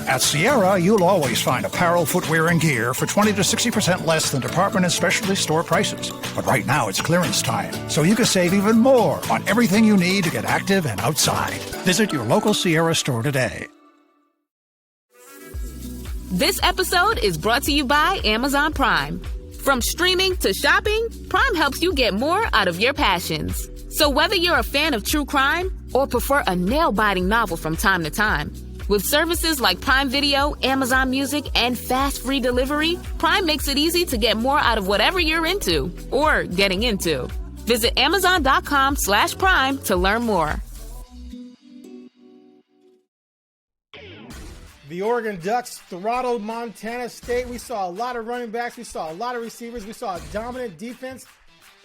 At Sierra, you'll always find apparel, footwear, and gear for 20 to 60% less than department and specialty store prices. But right now it's clearance time, so you can save even more on everything you need to get active and outside. Visit your local Sierra store today. This episode is brought to you by Amazon Prime. From streaming to shopping, Prime helps you get more out of your passions. So whether you're a fan of true crime or prefer a nail-biting novel from time to time, with services like Prime Video, Amazon Music, and fast free delivery, Prime makes it easy to get more out of whatever you're into or getting into. Visit Amazon.com/Prime to learn more. The Oregon Ducks throttled Montana State. We saw a lot of running backs. We saw a lot of receivers. We saw a dominant defense.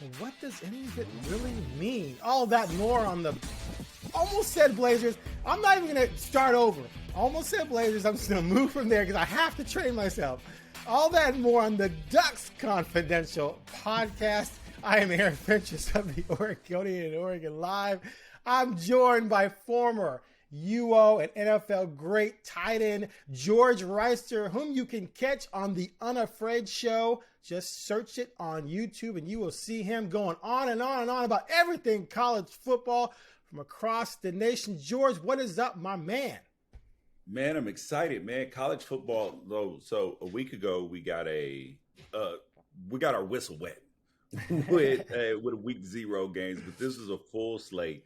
But what does any of it really mean? All that more on the almost said Blazers. I'm not even going to start over. Almost said Blazers. I'm just going to move from there because I have to train myself. All that and more on the Ducks Confidential podcast. I am Aaron Fentress of the Oregonian and OregonLive. I'm joined by former UO and NFL great tight end George Wrighster, whom you can catch on the Unafraid Show. Just search it on YouTube and you will see him going on and on and on about everything college football from across the nation. George, what is up, my man? Man, I'm excited, man. College football, though. So a week ago, we got our whistle wet with a week 0 games, but this is a full slate,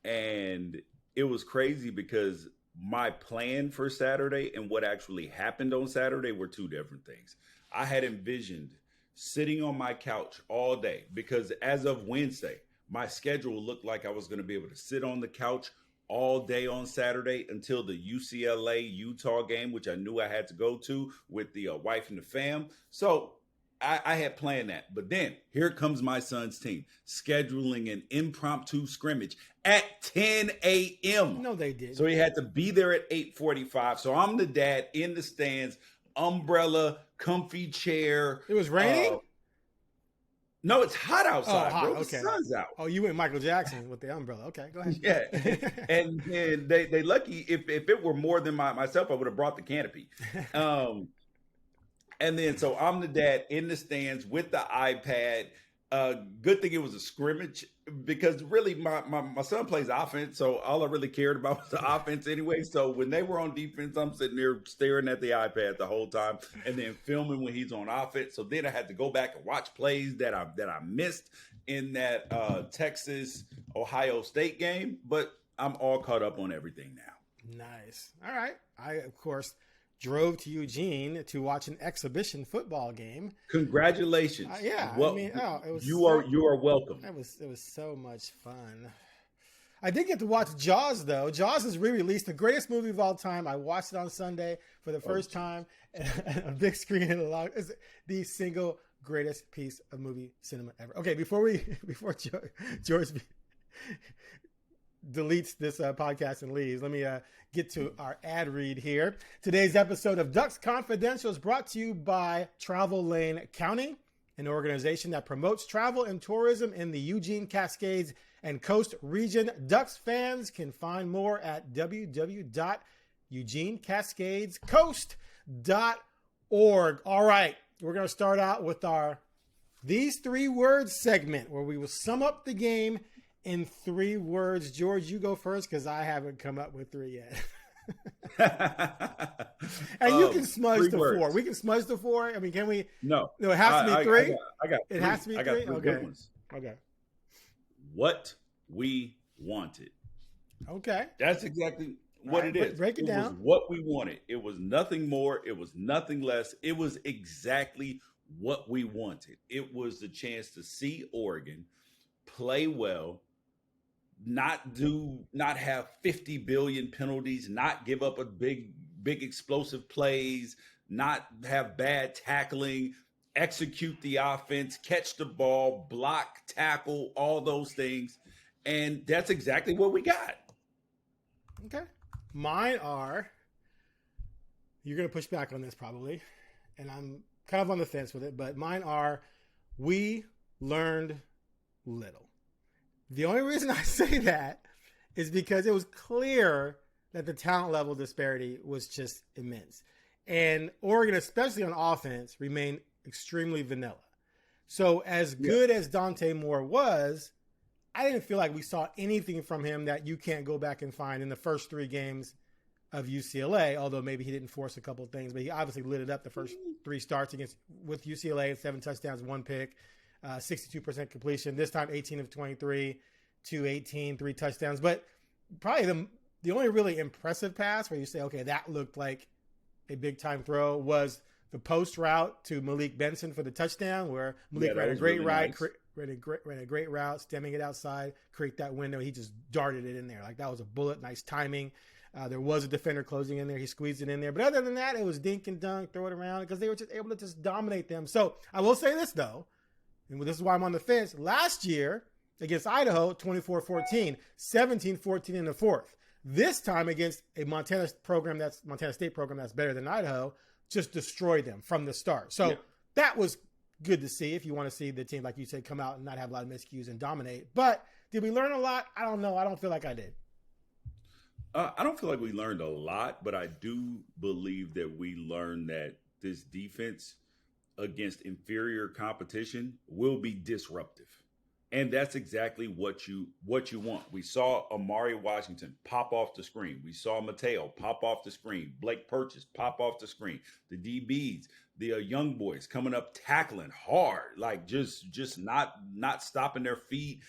and it was crazy because my plan for Saturday and what actually happened on Saturday were two different things. I had envisioned sitting on my couch all day because as of Wednesday, my schedule looked like I was going to be able to sit on the couch all day on Saturday until the UCLA-Utah game, which I knew I had to go to with the wife and the fam. So I had planned that. But then here comes my son's team scheduling an impromptu scrimmage at 10 a.m. No, they did. So he had to be there at 8:45. So I'm the dad in the stands, umbrella, comfy chair. It was raining? No, it's hot outside, hot. bro. Okay. The sun's out. Oh, you went Michael Jackson with the umbrella. Okay, go ahead. Yeah. and they lucky if it were more than myself, I would have brought the canopy. And then so I'm the dad in the stands with the iPad. Good thing it was a scrimmage because really my son plays offense, so all I really cared about was the offense anyway. So when they were on defense, I'm sitting there staring at the iPad the whole time and then filming when he's on offense. So then I had to go back and watch plays that I missed in that Texas-Ohio State game, but I'm all caught up on everything now. Nice. All right. I, of course, drove to Eugene to watch an exhibition football game. Congratulations! Yeah, well, it was. You are welcome. It was so much fun. I did get to watch Jaws though. Jaws is re-released, the greatest movie of all time. I watched it on Sunday for the first time and a big screen and it's the single greatest piece of movie cinema ever. Okay, before George deletes this podcast and leaves, let me get to our ad read here. Today's episode of Ducks Confidential is brought to you by Travel Lane County, an organization that promotes travel and tourism in the Eugene, Cascades, and Coast region. Ducks fans can find more at www.eugenecascadescoast.org. All right, we're going to start out with our These 3 Words segment where we will sum up the game in 3 words. George, you go first because I haven't come up with 3 yet. And you can smudge the words. 4. We can smudge the 4. I mean, can we? No. No, it has to be 3. It has to be 3. I got 3 okay. good ones. Okay. What we wanted. Okay. That's exactly what it is. Break it down. Was what we wanted. It was nothing more. It was nothing less. It was exactly what we wanted. It was the chance to see Oregon play well, not have 50 billion penalties, not give up a big explosive plays, not have bad tackling, execute the offense, catch the ball, block, tackle, all those things. And that's exactly what we got. Okay. Mine are, you're going to push back on this probably, and I'm kind of on the fence with it, but mine are, we learned little. The only reason I say that is because it was clear that the talent level disparity was just immense. And Oregon, especially on offense, remained extremely vanilla. So as good as Dante Moore was, I didn't feel like we saw anything from him that you can't go back and find in the first 3 games of UCLA, although maybe he didn't force a couple of things, but he obviously lit it up the first 3 starts with UCLA, 7 touchdowns, 1 pick, 62% completion. This time, 18 of 23, 218, 3 touchdowns. But probably the only really impressive pass where you say, okay, that looked like a big time throw was the post route to Malik Benson for the touchdown, where Malik ran a great ran a great route, stemming it outside, create that window. He just darted it in there. Like, that was a bullet. Nice timing. There was a defender closing in there. He squeezed it in there. But other than that, it was dink and dunk, throw it around, because they were just able to just dominate them. So I will say this, though, and this is why I'm on the fence. Last year against Idaho, 24-14, 17-14 in the fourth. This time against a Montana State program that's better than Idaho, just destroyed them from the start. So that was good to see if you want to see the team, like you said, come out and not have a lot of miscues and dominate. But did we learn a lot? I don't know. I don't feel like I did. I don't feel like we learned a lot, but I do believe that we learned that this defense against inferior competition will be disruptive. And that's exactly what you want. We saw Amari Washington pop off the screen. We saw Mateo pop off the screen. Blake Purchase pop off the screen. The DBs, the young boys coming up tackling hard, like just not stopping their feet.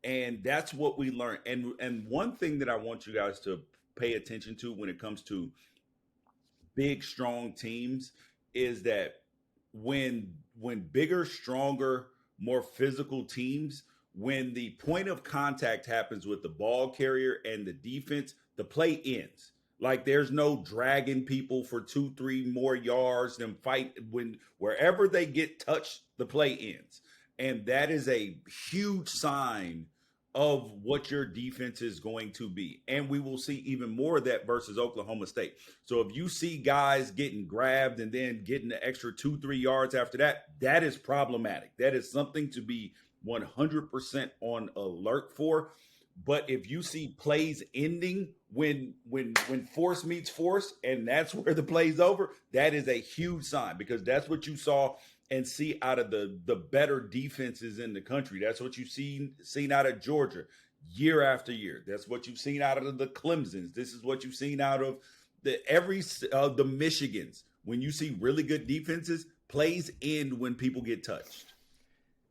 And that's what we learned. And one thing that I want you guys to pay attention to when it comes to big, strong teams is that when bigger, stronger, more physical teams, when the point of contact happens with the ball carrier and the defense, the play ends. Like, there's no dragging people for 2-3 more yards, them fight. Wherever they get touched, the play ends. And that is a huge sign of what your defense is going to be. And we will see even more of that versus Oklahoma State. So if you see guys getting grabbed and then getting the extra 2-3 yards after that, that is problematic. That is something to be 100% on alert for. But if you see plays ending when force meets force, and that's where the play's over, that is a huge sign, because that's what you saw and see out of the better defenses in the country. That's what you've seen out of Georgia year after year. That's what you've seen out of the Clemsons. This is what you've seen out of the Michigans. When you see really good defenses, plays end when people get touched.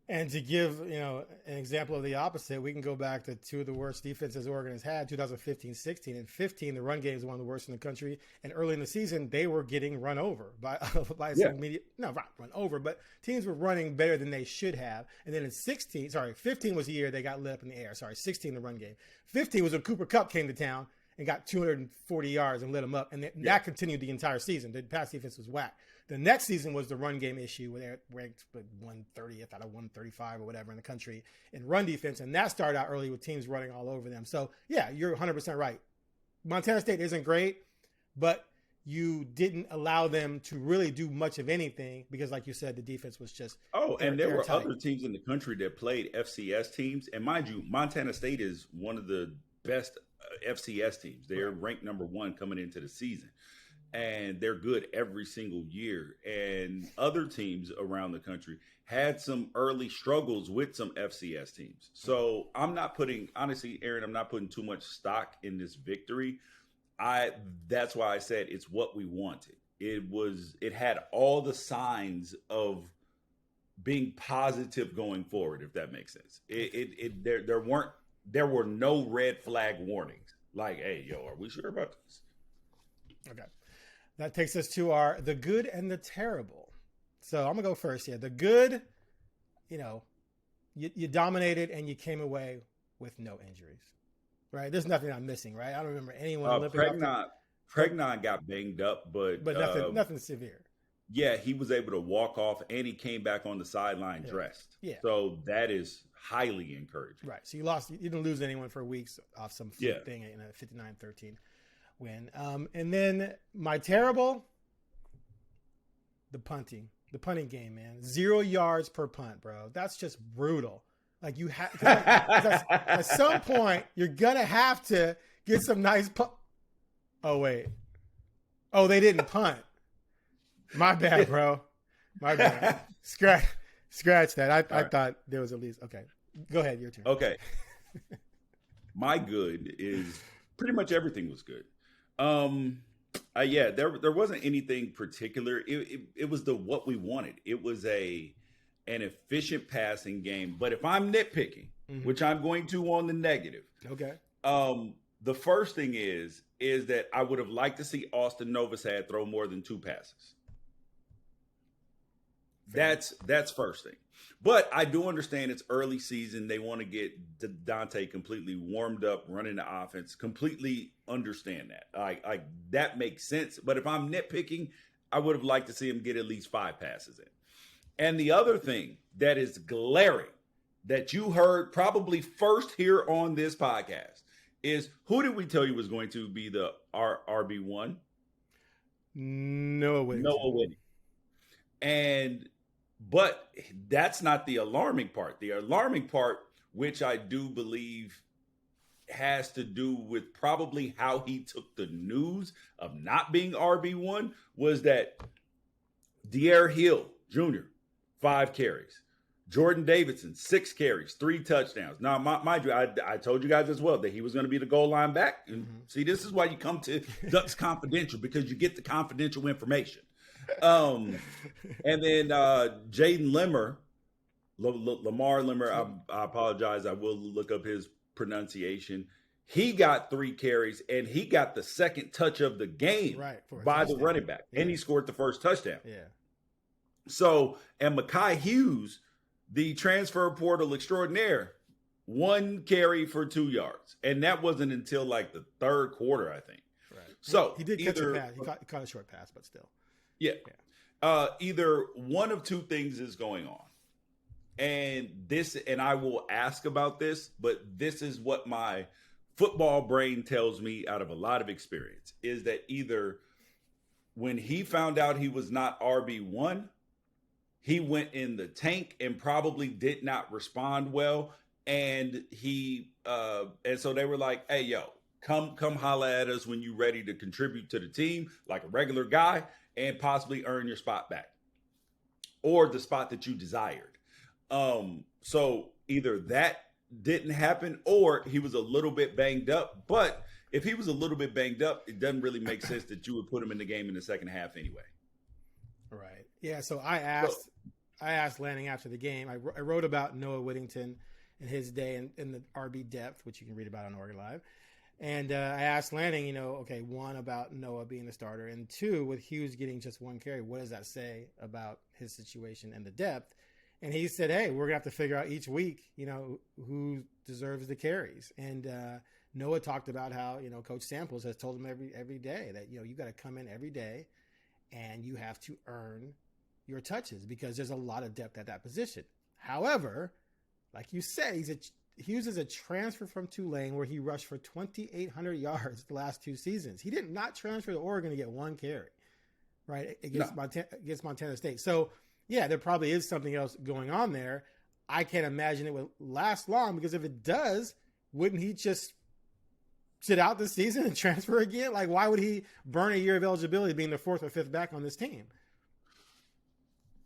And to give, an example of the opposite, we can go back to 2 of the worst defenses Oregon has had, 2015-16. In 15, the run game is one of the worst in the country. And early in the season, they were getting run over by some media. No, not run over, but teams were running better than they should have. And then in 15 was the year they got lit up in the air. 16, the run game. 15 was when Cooper Kupp came to town and got 240 yards and lit them up. And that continued the entire season. The pass defense was whack. The next season was the run game issue, where they ranked 130th out of 135 or whatever in the country in run defense. And that started out early with teams running all over them. So, yeah, you're 100% right. Montana State isn't great, but you didn't allow them to really do much of anything because, like you said, the defense was just and there were other teams in the country that played FCS teams. And mind you, Montana State is one of the best FCS teams. They're ranked number 1 coming into the season. And they're good every single year. And other teams around the country had some early struggles with some FCS teams. So I'm not putting too much stock in this victory. That's why I said it's what we wanted. It had all the signs of being positive going forward, if that makes sense. There were no red flag warnings. Like, hey, are we sure about this? Okay. That takes us to the good and the terrible. So I'm going to go first here. The good, you dominated and you came away with no injuries, right? There's nothing I'm missing, right? I don't remember anyone limping Pregnon got banged up, but nothing severe. Yeah, he was able to walk off and he came back on the sideline dressed. Yeah. So that is highly encouraging. Right. So you didn't lose anyone for weeks off some fluke thing in a 59-13. win. And then my terrible, the punting game, man. 0 yards per punt, bro. That's just brutal. Like you have at some point, you're gonna have to get some nice punt. Oh, wait. Oh, they didn't punt. My bad, bro. My bad. Scratch that. I thought there was at least. Okay. Go ahead. Your turn. Okay. My good is pretty much everything was good. Yeah, there wasn't anything particular. It was what we wanted. It was an efficient passing game. But if I'm nitpicking, which I'm going to on the negative, okay. The first thing is that I would have liked to see Austin Novosad throw more than 2 passes. That's first thing. But I do understand it's early season. They want to get Dante completely warmed up, running the offense. Completely understand that. That makes sense. But if I'm nitpicking, I would have liked to see him get at least 5 passes in. And the other thing that is glaring that you heard probably first here on this podcast is, who did we tell you was going to be the RB1? Noah Whittington. But that's not the alarming part. The alarming part, which I do believe has to do with probably how he took the news of not being RB1, was that De'Aaron Hill Jr., 5 carries. Jordan Davidson, 6 carries, 3 touchdowns. Now, mind you, I told you guys as well that he was going to be the goal line back. And see, this is why you come to Ducks Confidential, because you get the confidential information. And then Jaden Limmer, Lamar Limmer, I apologize. I will look up his pronunciation. He got 3 carries, and he got the second touch of the game by the running back. Yeah. And he scored the first touchdown. Yeah. So, and Mekhi Hughes, the transfer portal extraordinaire, 1 carry for 2 yards. And that wasn't until like the 3rd quarter, I think. Right. So he did catch a pass. He caught a short pass, but still. Yeah. Either one of 2 things is going on. And I will ask about this, but this is what my football brain tells me out of a lot of experience, is that either when he found out he was not RB1, he went in the tank and probably did not respond well. And so they were like, hey, yo, come holla at us when you're ready to contribute to the team like a regular guy and possibly earn your spot back or the spot that you desired. So either that didn't happen or he was a little bit banged up. But if he was a little bit banged up, it doesn't really make sense that you would put him in the game in the second half anyway. Right. Yeah. So I asked Lanning after the game. I wrote about Noah Whittington and his day in the RB depth, which you can read about on OregonLive. And I asked Lanning, okay, 1, about Noah being the starter, and 2, with Hughes getting just 1 carry, what does that say about his situation and the depth? And he said, hey, we're going to have to figure out each week, who deserves the carries. And Noah talked about how, Coach Samples has told him every day that, you got to come in every day and you have to earn your touches because there's a lot of depth at that position. However, like you said, Hughes is a transfer from Tulane where he rushed for 2,800 yards the last 2 seasons. He did not transfer to Oregon to get 1 carry, right, against Montana State. So, yeah, there probably is something else going on there. I can't imagine it would last long, because if it does, wouldn't he just sit out this season and transfer again? Like, why would he burn a year of eligibility being the 4th or 5th back on this team?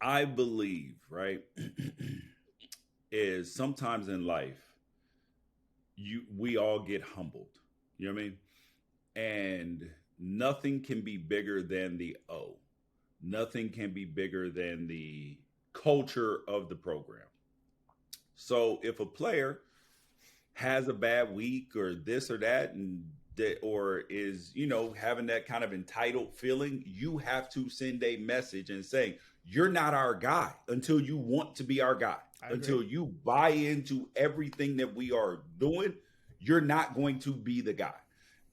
I believe, right, is sometimes in life, we all get humbled. You know what I mean? And nothing can be bigger than the O. Nothing can be bigger than the culture of the program. So if a player has a bad week or this or that, or is, having that kind of entitled feeling, you have to send a message and say, you're not our guy until you want to be our guy. Until you buy into everything that we are doing, you're not going to be the guy.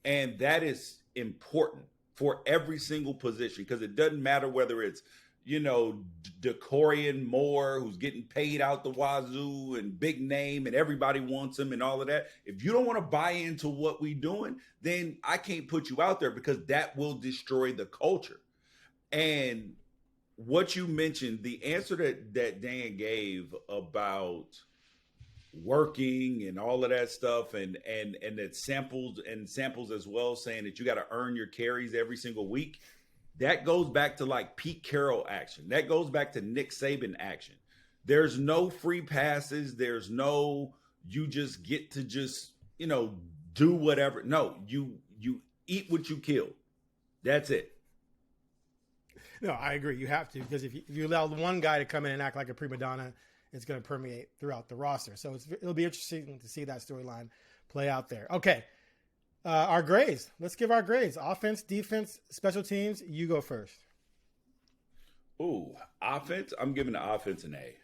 And that is important for every single position, because it doesn't matter whether it's, Decorian Moore, who's getting paid out the wazoo and big name and everybody wants him and all of that. If you don't want to buy into what we're doing, then I can't put you out there, because that will destroy the culture. And what you mentioned, the answer that Dan gave about working and all of that stuff, and that samples as well, saying that you got to earn your carries every single week. That goes back to like Pete Carroll action. That goes back to Nick Saban action. There's no free passes. There's no, you just get to just, do whatever. No, you eat what you kill. That's it. No, I agree. You have to, because if you allow one guy to come in and act like a prima donna, it's going to permeate throughout the roster. So it'll be interesting to see that storyline play out there. Okay. Our grades. Let's give our grades. Offense, defense, special teams. You go first. Ooh, offense. I'm giving the offense an A.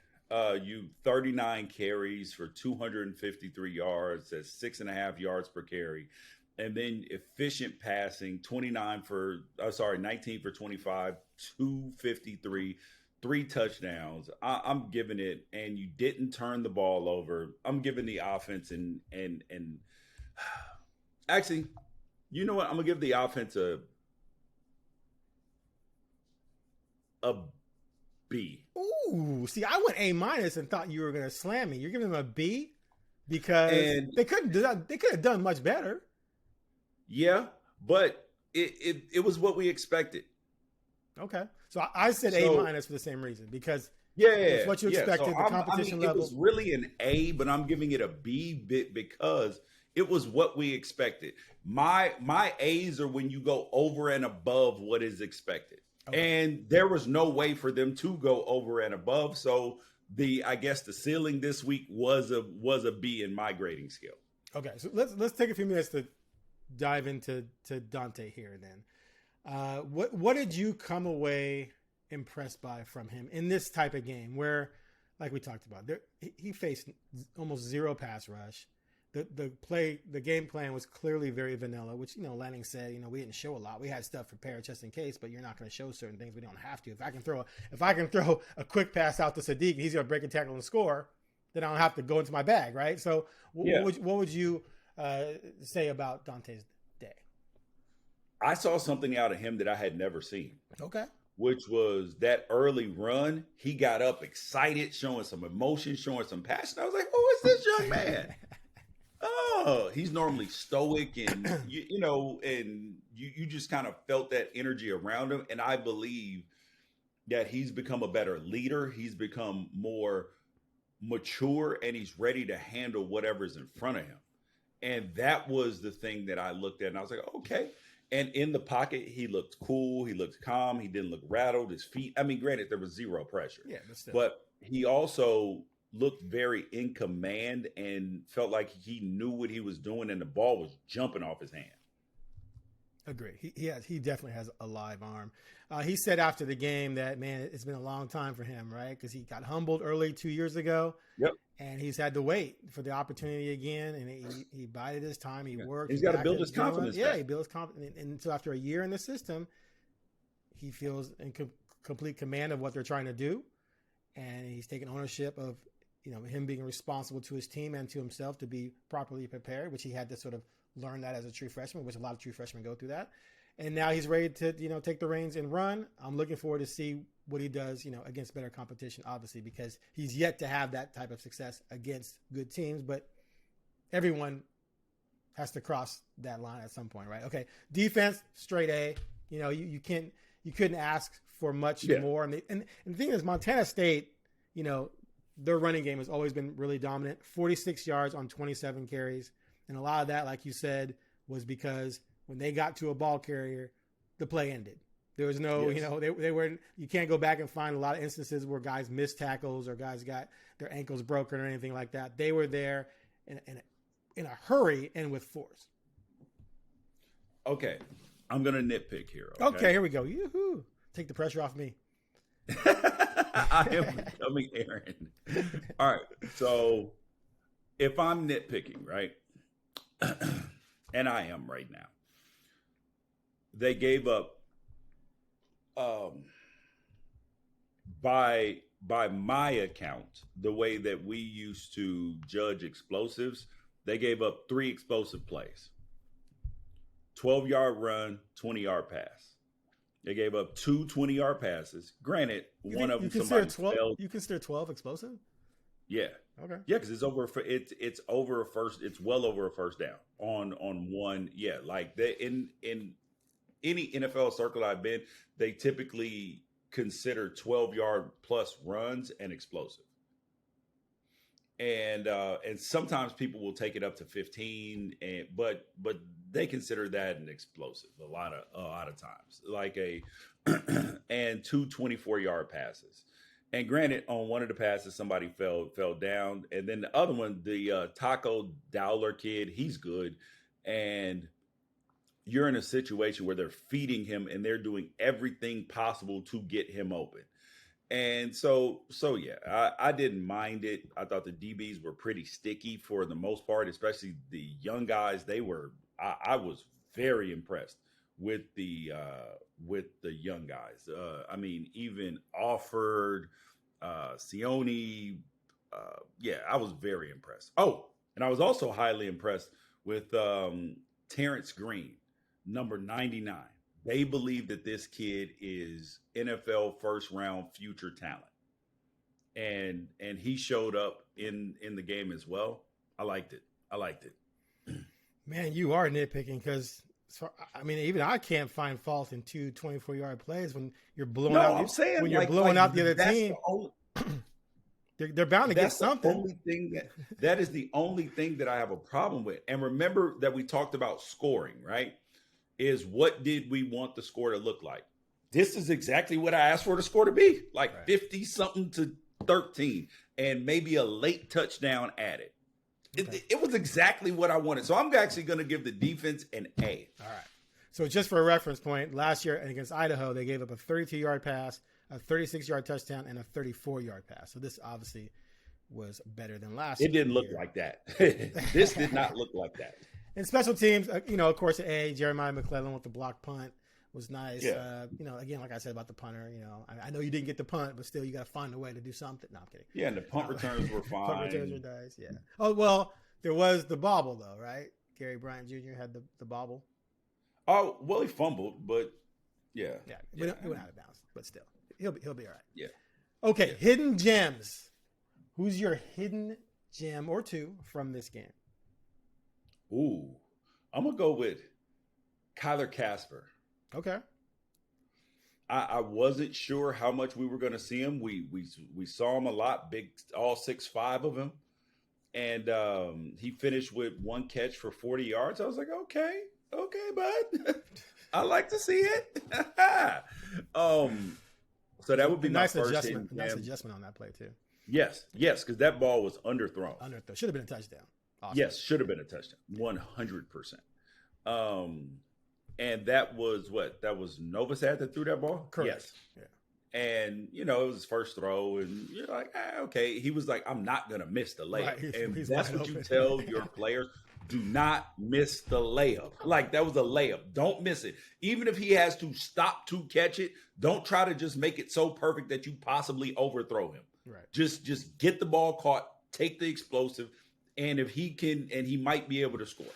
You 39 carries for 253 yards. That's 6.5 yards per carry. And then efficient passing, 19 for 25, 253, 3 touchdowns. I'm giving it, and you didn't turn the ball over. I'm giving the offense and actually, you know what? I'm gonna give the offense a B. Ooh, see, I went A- and thought you were gonna slam me. You're giving them a B because they couldn't do that. They could have done much better. Yeah, but it was what we expected. Okay, so I said A- for the same reason, because it's what you expected. So the competition level. It was really an A, but I'm giving it a B because it was what we expected. My A's are when you go over and above what is expected. Okay. And there was no way for them to go over and above. So I guess the ceiling this week was a B in my grading scale. Okay, so let's take a few minutes to dive into Dante here then. What did you come away impressed by from him in this type of game where, like we talked about, he faced almost zero pass rush. The game plan was clearly very vanilla, which, Lanning said, we didn't show a lot. We had stuff prepared just in case, but you're not going to show certain things. We don't have to. If I can throw a quick pass out to Sadiq and he's going to break a tackle and score, then I don't have to go into my bag, right? So what would you say about Dante's day? I saw something out of him that I had never seen. Okay. Which was that early run. He got up excited, showing some emotion, showing some passion. I was like, who is this young man? Oh, he's normally stoic, and you just kind of felt that energy around him. And I believe that he's become a better leader. He's become more mature, and he's ready to handle whatever's in front of him. And that was the thing that I looked at, and I was like, okay. And in the pocket, he looked cool. He looked calm. He didn't look rattled. His feet, granted, there was zero pressure. Yeah, but he also looked very in command and felt like he knew what he was doing, and the ball was jumping off his hand. Agree. He definitely has a live arm. He said after the game that, man, it's been a long time for him, right? Because he got humbled early 2 years ago. Yep. And he's had to wait for the opportunity again, and he bided his time. He worked. He's got to build his confidence. Yeah, he built his confidence. And so after a year in the system, he feels in complete command of what they're trying to do, and he's taking ownership of him being responsible to his team and to himself to be properly prepared, which he had to sort of learn that as a true freshman, which a lot of true freshmen go through that. And now he's ready to, take the reins and run. I'm looking forward to see what he does, against better competition, obviously, because he's yet to have that type of success against good teams, but everyone has to cross that line at some point, right? Okay. Defense, straight A. You couldn't ask for much more. And the thing is, Montana State, their running game has always been really dominant. 46 yards on 27 carries. And a lot of that, like you said, was because when they got to a ball carrier, the play ended. There was no, they weren't, you can't go back and find a lot of instances where guys missed tackles or guys got their ankles broken or anything like that. They were there in a hurry and with force. Okay. I'm going to nitpick here. Okay, here we go. Yoo-hoo. Take the pressure off me. I am becoming Aaron. All right. So if I'm nitpicking, right? And I am right now. They gave up by my account, the way that we used to judge explosives, they gave up 3 explosive plays. 12-yard run, 20-yard pass. They gave up 2 20-yard passes. Granted, one of them somebody failed. You consider 12 explosive? Yeah. Okay. Yeah, because it's over a first. It's well over a first down on one. Yeah, like in any NFL circle I've been, they typically consider 12-yard plus runs an explosive, and sometimes people will take it up to 15, but they consider that an explosive a lot of times, like and two 24-yard passes. And granted, on one of the passes, somebody fell down. And then the other one, the Taco Dowler kid, he's good. And you're in a situation where they're feeding him and they're doing everything possible to get him open. And so yeah, I didn't mind it. I thought the DBs were pretty sticky for the most part, especially the young guys. I was very impressed with the young guys. I mean, even Alford, Sione. Yeah, I was very impressed. Oh, and I was also highly impressed with Terrence Green, number 99. They believe that this kid is NFL first round future talent. And he showed up in the game as well. I liked it. Man, you are nitpicking because I mean, even I can't find fault in two 24-yard plays when you're blowing out. I'm saying when you're blowing out the other team. They're bound to get something. That is the only thing that I have a problem with. And remember that we talked about scoring, right? Is what did we want the score to look like? This is exactly what I asked for the score to be, like right. 50 something to 13, and maybe a late touchdown added. Okay. It was exactly what I wanted. So I'm actually going to give the defense an A. All right. So just for a reference point, last year against Idaho, they gave up a 32-yard pass, a 36-yard touchdown, and a 34-yard pass. So this obviously was better than last year. It didn't look like that. This did not look like that. And special teams, of course, A, Jeremiah McClellan with the block punt was nice. Yeah. Again, like I said about the punter, I know you didn't get the punt, but still you got to find a way to do something. No, I'm kidding. Yeah, and the punt returns were fine. Punt returns were nice, yeah. Oh, well, there was the bobble, though, right? Gary Bryant Jr. had the bobble. Oh, well, he fumbled, but yeah. Yeah, it went out of bounds, but still. He'll be all right. Yeah. Okay, hidden gems. Who's your hidden gem or two from this game? Ooh, I'm going to go with Kyler Casper. Okay. I wasn't sure how much we were going to see him. We saw him a lot, big, all 6'5" of him. And he finished with one catch for 40 yards. I was like, okay, bud. I like to see it. So that would be nice my first adjustment. Nice adjustment on that play, too. Yes, because that ball was underthrown. Should have been a touchdown. Awesome. Yes, should have been a touchdown. 100%. And that was what? That was Novosad that threw that ball? Correct. Yes. Yeah. And, it was his first throw. And you're like, okay. He was like, I'm not going to miss the layup. Right. And that's what you tell your players. Do not miss the layup. Like, that was a layup. Don't miss it. Even if he has to stop to catch it, don't try to just make it so perfect that you possibly overthrow him. Right. Just get the ball caught, take the explosive, and if he can, and he might be able to score.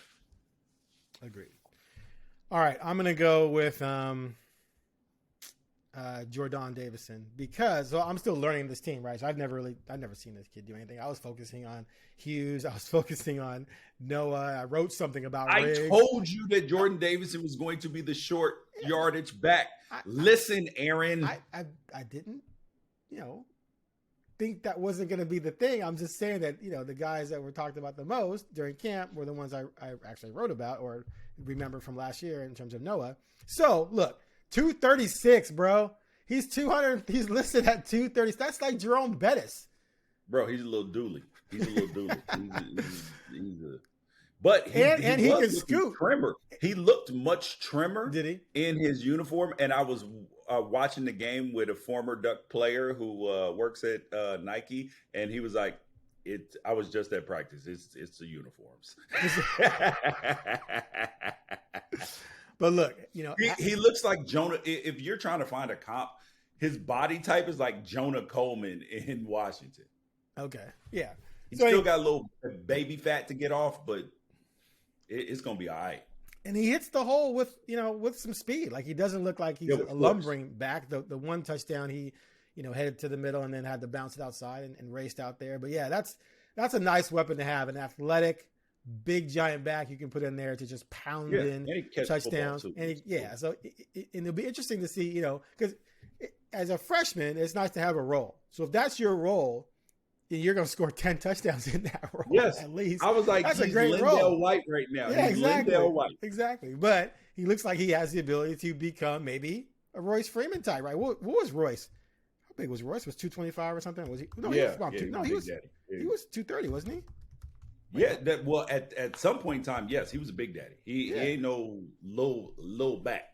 Agreed. All right, I'm going to go with Jordan Davison because I'm still learning this team, right? So I've never seen this kid do anything. I was focusing on Hughes. I was focusing on Noah. I wrote something about Riggs. I told you that Jordan Davison was going to be the short yardage back. Listen, Aaron. I didn't, think that wasn't going to be the thing. I'm just saying that, the guys that were talked about the most during camp were the ones I actually wrote about or remember from last year in terms of Noah. So look, 236, bro. He's 200. He's listed at 230. That's like Jerome Bettis. Bro, he's a little dooley. But he can scoot. Trimmer. He looked much trimmer. Did he? In his uniform. And I was watching the game with a former Duck player who works at Nike, and he was like, I was just at practice. It's the uniforms. But look, he looks like Jonah. If you're trying to find a comp, his body type is like Jonah Coleman in Washington. Okay, yeah. He's still got a little baby fat to get off, but it's gonna be all right. And he hits the hole with some speed. Like, he doesn't look like he's a lumbering back. The one touchdown, he headed to the middle and then had to bounce it outside and raced out there. But yeah, that's a nice weapon to have, an athletic, big giant back you can put in there to just pound in touchdowns. So it'll be interesting to see, because as a freshman, it's nice to have a role. So if that's your role, then you're going to score 10 touchdowns in that role. Yes, at least. I was like, that's a great role. White right now. Yeah, he's exactly. Lindell White. Exactly. But he looks like he has the ability to become maybe a Royce Freeman type, right? What was Royce? How big was Royce? Was 225 or something? Was he? No, he was about he was 230, wasn't he? Yeah, at some point in time, yes, he was a big daddy. He ain't no little back.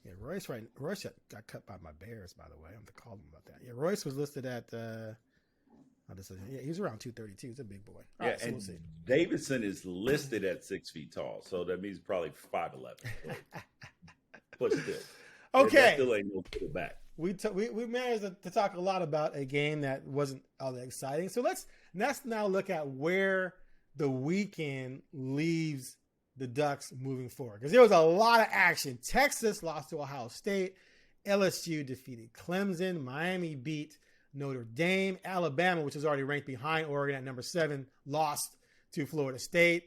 Yeah, Royce got cut by my Bears, by the way. I'm to call him about that. Yeah, Royce was listed at he was around 232. He's a big boy. All right, so we'll see. Davidson is listed at 6 feet tall, so that means probably 5'11". But still, okay, that still ain't no pull back. We managed to talk a lot about a game that wasn't all that exciting. So let's now look at where the weekend leaves the Ducks moving forward, because there was a lot of action. Texas lost to Ohio State. LSU defeated Clemson. Miami beat Notre Dame. Alabama, which is already ranked behind Oregon at number 7, lost to Florida State.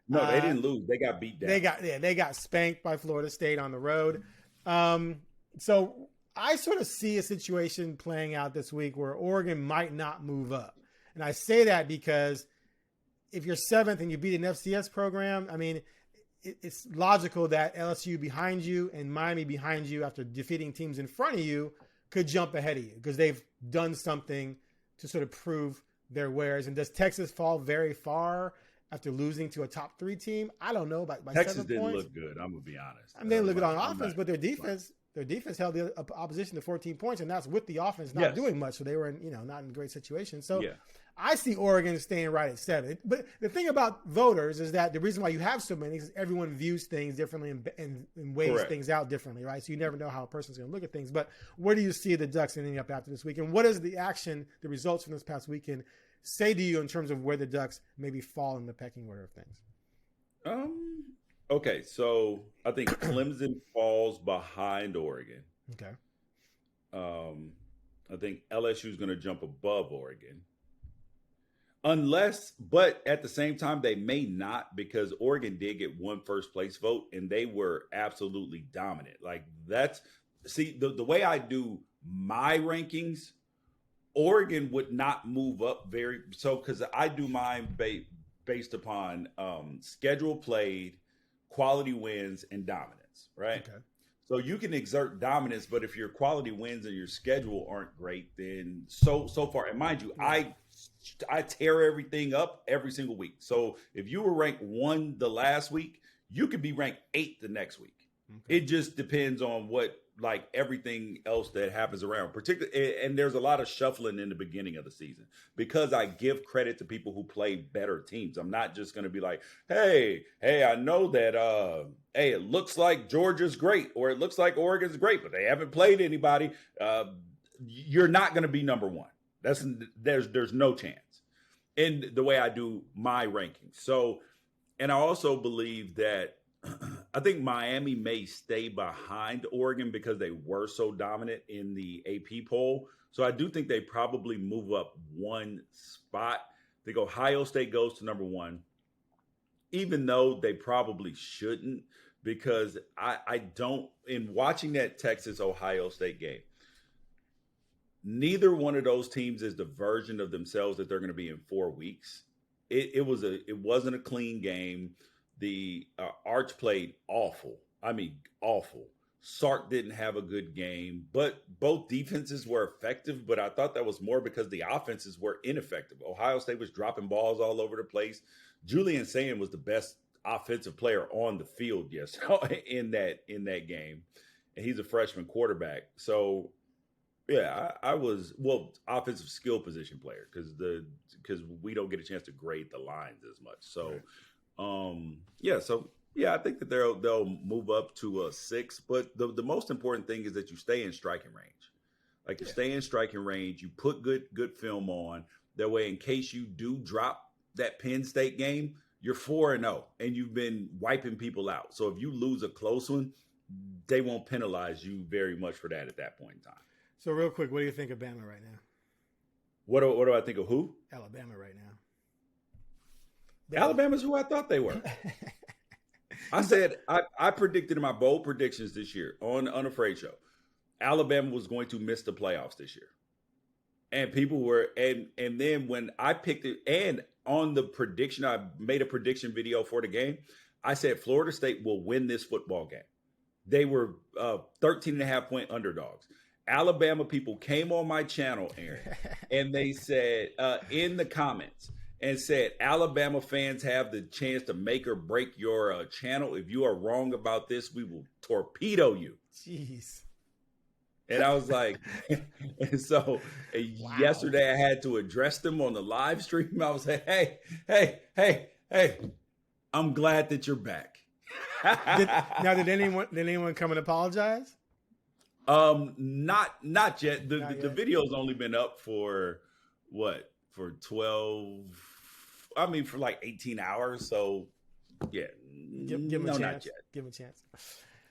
No, they didn't lose. They got beat down. They got spanked by Florida State on the road. So I sort of see a situation playing out this week where Oregon might not move up. And I say that because if you're 7th and you beat an FCS program, I mean, it's logical that LSU behind you and Miami behind you after defeating teams in front of you could jump ahead of you because they've done something to sort of prove their wares. And does Texas fall very far after losing to a top 3 team? I don't know. By Texas 7 didn't points. look good. I'm gonna be honest. I mean, they look good on offense, but their defense held the opposition to 14 points, and that's with the offense not doing much. So they were not in a great situation. So I see Oregon staying right at 7. But the thing about voters is that the reason why you have so many is everyone views things differently and weighs things out differently, right? So you never know how a person's going to look at things. But where do you see the Ducks ending up after this week? And what is the results from this past weekend say to you in terms of where the Ducks maybe fall in the pecking order of things? Okay, so I think Clemson falls behind Oregon. Okay. I think LSU is going to jump above Oregon. But at the same time, they may not, because Oregon did get 1 first place vote and they were absolutely dominant. Like the way I do my rankings, Oregon would not move up because I do mine based upon schedule played, quality wins, and dominance, right? Okay. So you can exert dominance, but if your quality wins and your schedule aren't great, then so far, and mind you, I tear everything up every single week. So if you were ranked 1 the last week, you could be ranked 8 the next week. Okay. It just depends on everything else that happens around, particularly, and there's a lot of shuffling in the beginning of the season because I give credit to people who play better teams. I'm not just going to be like, hey, I know that, it looks like Georgia's great or it looks like Oregon's great, but they haven't played anybody. You're not going to be number 1. There's no chance in the way I do my rankings. So, and I also believe that I think Miami may stay behind Oregon because they were so dominant in the AP poll. So I do think they probably move up 1 spot. I think Ohio State goes to number 1, even though they probably shouldn't, because I don't, in watching that Texas-Ohio State game, neither one of those teams is the version of themselves that they're going to be in 4 weeks. It wasn't a clean game. The Arch played awful. I mean, awful. Sark didn't have a good game, but both defenses were effective. But I thought that was more because the offenses were ineffective. Ohio State was dropping balls all over the place. Julian Sand was the best offensive player on the field yesterday in that game, and he's a freshman quarterback. So, yeah, I was offensive skill position player because we don't get a chance to grade the lines as much. So. Right. I think that they'll move up to a 6, but the most important thing is that you stay in striking range. Like you stay in striking range, you put good film on. That way, in case you do drop that Penn State game, you're 4-0 and you've been wiping people out. So if you lose a close one, they won't penalize you very much for that at that point in time. So real quick, what do you think of Bama right now? What do I think of who? Alabama right now. Alabama's who I thought they were. I said I predicted in my bold predictions this year on Unafraid Show, Alabama was going to miss the playoffs this year. And people were and then when I picked it, and on the prediction, I made a prediction video for the game. I said Florida State will win this football game. They were 13.5-point underdogs. Alabama people came on my channel, Aaron, and they said in the comments and said, Alabama fans have the chance to make or break your channel. If you are wrong about this, we will torpedo you. Jeez. And I was like, and so yesterday I had to address them on the live stream. I was like, hey, I'm glad that you're back. Did anyone come and apologize? Not yet. The video's only been up for what? For 12, I mean, for like 18 hours. So yeah, give him a chance. Not yet. Give him a chance.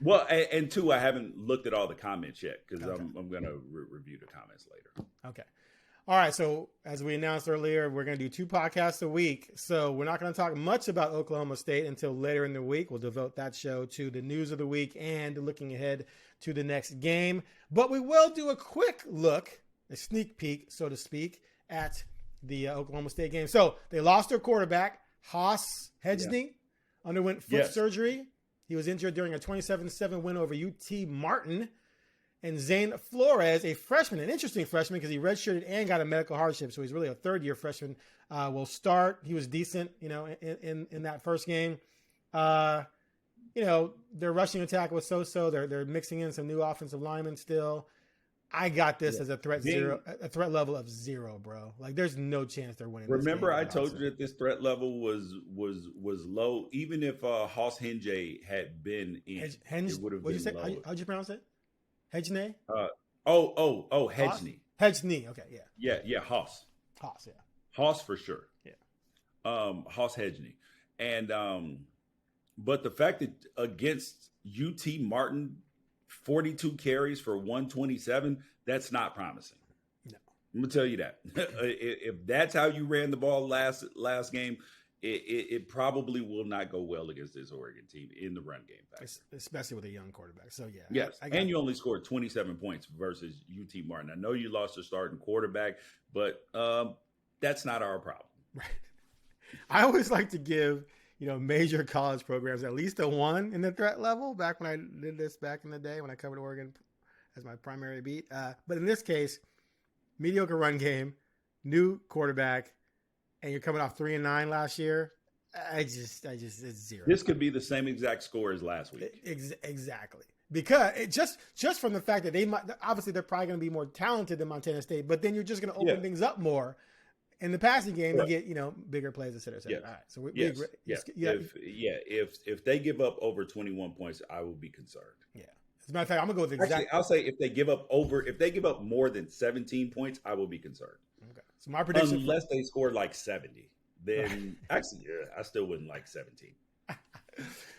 Well, and two, I haven't looked at all the comments yet because I'm going to review the comments later. Okay. All right. So as we announced earlier, we're going to do 2 podcasts a week. So we're not going to talk much about Oklahoma State until later in the week. We'll devote that show to the news of the week and looking ahead to the next game. But we will do a quick look, a sneak peek, so to speak, at the Oklahoma State game. So they lost their quarterback, Haas Hedgney, underwent foot surgery. He was injured during a 27-7 win over UT Martin. And Zane Flores, a freshman, an interesting freshman because he redshirted and got a medical hardship. So he's really a third-year freshman, will start. He was decent, in that first game. Their rushing attack was so-so. They're mixing in some new offensive linemen still. I got this as a threat level of 0, bro. Like, there's no chance they're winning. Remember, I told you that this threat level was low. Even if Haas Hedgney had been in, it would have been low. How'd you pronounce it? Hedgney? Hedgney. Hedgney. Okay, yeah. Yeah, Haas. Haas, yeah. Haas for sure. Yeah. Haas Hedgney. And but the fact that against UT Martin, 42 carries for 127, that's not promising. No. I'm gonna tell you that. If that's how you ran the ball last game, it probably will not go well against this Oregon team in the run game factor. Especially with a young quarterback. So yeah. Yes. And you only scored 27 points versus UT Martin. I know you lost your starting quarterback, but that's not our problem. Right. I always like to give major college programs at least a 1 in the threat level. Back when I did this back in the day when I covered Oregon as my primary beat. But in this case, mediocre run game, new quarterback, and you're coming off 3-9 last year. It's 0. This could be the same exact score as last week. Exactly. Because it just from the fact that they're probably going to be more talented than Montana State, but then you're just going to open things up more. In the passing game, you get bigger plays, et cetera, et cetera. Yes. All right, so we agree. If they give up over 21 points, I will be concerned. Yeah. As a matter of fact, I'm gonna go with exactly. I'll say if they give up more than 17 points, I will be concerned. Okay. So my prediction, unless they score like 70, then I still wouldn't like 17.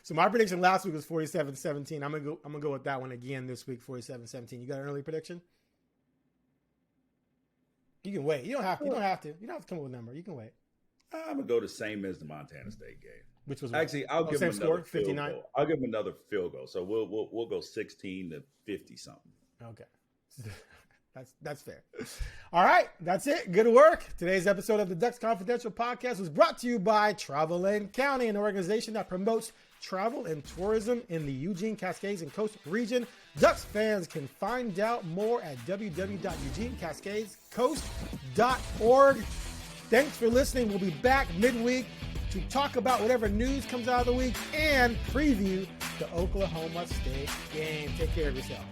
So my prediction last week was 47-17. I'm gonna go with that one again this week, 47-17. You got an early prediction? You can wait. You don't have to. You don't have to come up with a number. You can wait. I'm gonna go the same as the Montana State game. Which was actually I'll give them another score, 59. Field goal. I'll give them another field goal. So we'll go 16 to 50 something. Okay, that's fair. All right, that's it. Good work. Today's episode of the Ducks Confidential podcast was brought to you by Travel Lane County, an organization that promotes travel and tourism in the Eugene, Cascades, and Coast region. Ducks fans can find out more at www.eugenecascadescoast.org. Thanks for listening. We'll be back midweek to talk about whatever news comes out of the week and preview the Oklahoma State game. Take care of yourself.